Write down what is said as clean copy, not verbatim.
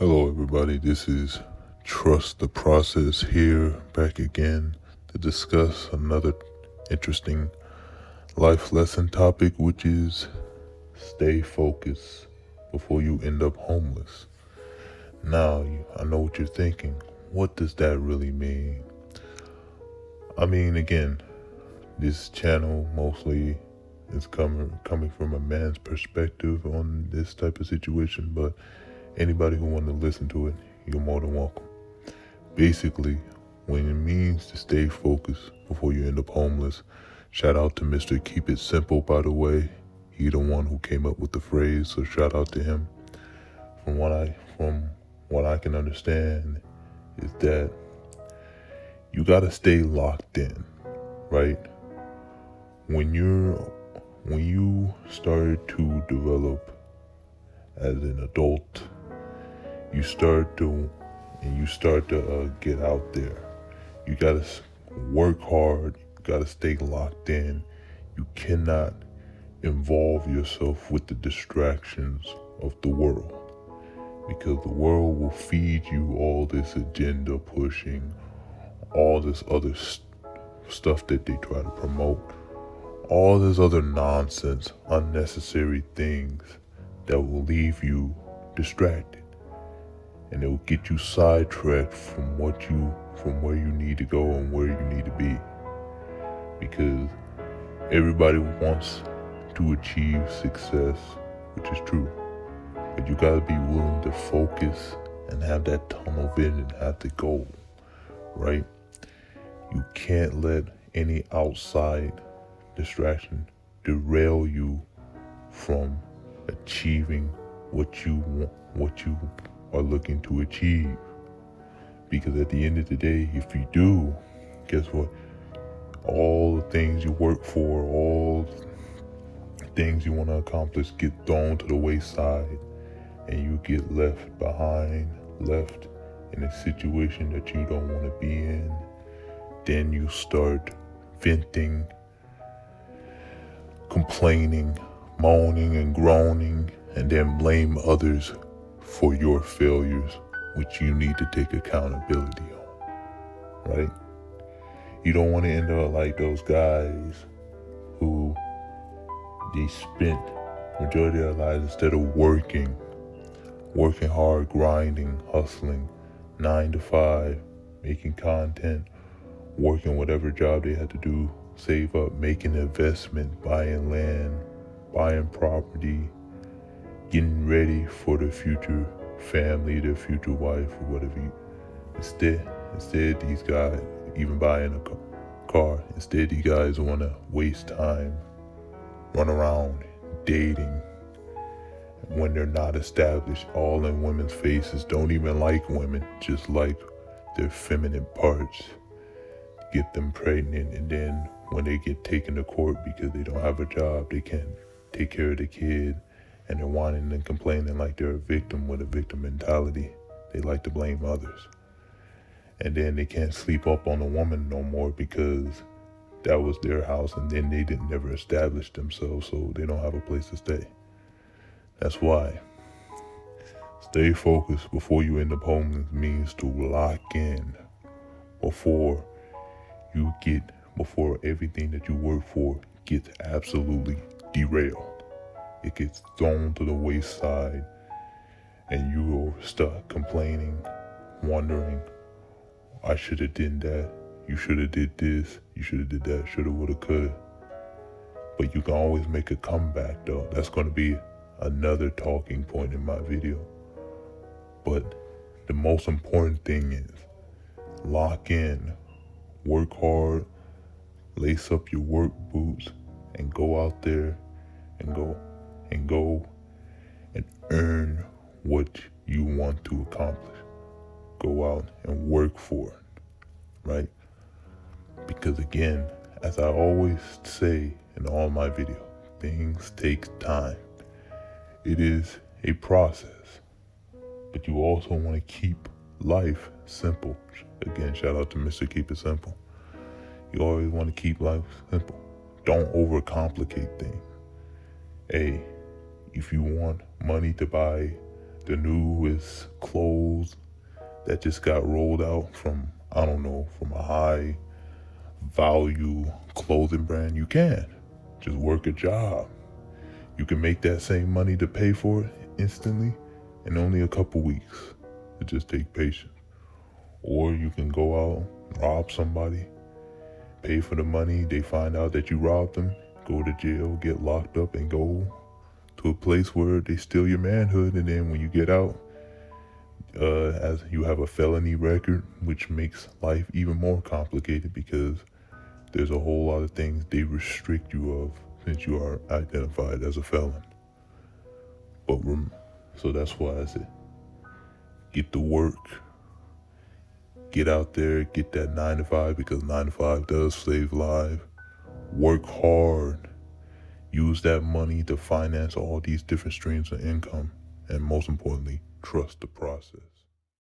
Hello, everybody. This is Trust the Process here, back again to discuss another interesting life lesson topic, which is stay focused before you end up homeless. Now, I know what you're thinking. What does that really mean? Again, this channel mostly is coming from a man's perspective on this type of situation, but anybody who wants to listen to it, you're more than welcome. Basically, when it means to stay focused before you end up homeless, shout out to Mr. Keep It Simple, by the way. He the one who came up with the phrase, so shout out to him. From what I can understand is that you gotta stay locked in, right? When you start to develop as an adult, you start to get out there. You gotta work hard. You gotta stay locked in. You cannot involve yourself with the distractions of the world, because the world will feed you all this agenda pushing, all this other stuff that they try to promote, all this other nonsense, unnecessary things that will leave you distracted. And it will get you sidetracked from where you need to go and where you need to be. Because everybody wants to achieve success, which is true. But you gotta be willing to focus and have that tunnel vision, have the goal, right? You can't let any outside distraction derail you from achieving what you are looking to achieve. Because at the end of the day, if you do, guess what? All the things you work for, all the things you want to accomplish get thrown to the wayside, and you get left behind, left in a situation that you don't want to be in. Then you start venting, complaining, moaning and groaning, and then blame others for your failures, which you need to take accountability on, right? You don't want to end up like those guys who they spent majority of their lives, instead of working hard, grinding, hustling, 9 to 5, making content, working whatever job they had to do, save up, making an investment, buying land, buying property, getting ready for the future family, the future wife, or whatever. Instead, these guys, even buying a car, instead these guys want to waste time, run around dating when they're not established, all in women's faces, don't even like women, just like their feminine parts, get them pregnant, and then when they get taken to court because they don't have a job, they can't take care of the kid, and they're whining and complaining like they're a victim with a victim mentality. They like to blame others. And then they can't sleep up on a woman no more because that was their house, and then they didn't never establish themselves, so they don't have a place to stay. That's why stay focused before you end up homeless means to lock in before everything that you work for gets absolutely derailed. It gets thrown to the wayside, and you will start complaining, wondering, I should have did that, you should have did this, you should have did that, should have, would have, could have. But you can always make a comeback though. That's going to be another talking point in my video. But the most important thing is lock in, work hard, lace up your work boots, and go out there and go and earn what you want to accomplish. Go out and work for it, right? Because again, as I always say in all my videos, things take time. It is a process, but you also want to keep life simple. Again, shout out to Mr. Keep It Simple. You always want to keep life simple. Don't overcomplicate things. Hey, if you want money to buy the newest clothes that just got rolled out from, I don't know, from a high value clothing brand. You can just work a job. You can make that same money to pay for it instantly in only a couple weeks. It just takes patience. Or you can go out, rob somebody, pay for the money, they find out that you robbed them, go to jail, get locked up, and go to a place where they steal your manhood. And then when you get out, as you have a felony record, which makes life even more complicated because there's a whole lot of things they restrict you of since you are identified as a felon. But so that's why I said, get to work, get out there, get that 9 to 5, because 9 to 5 does save lives. Work hard, use that money to finance all these different streams of income, and most importantly, trust the process.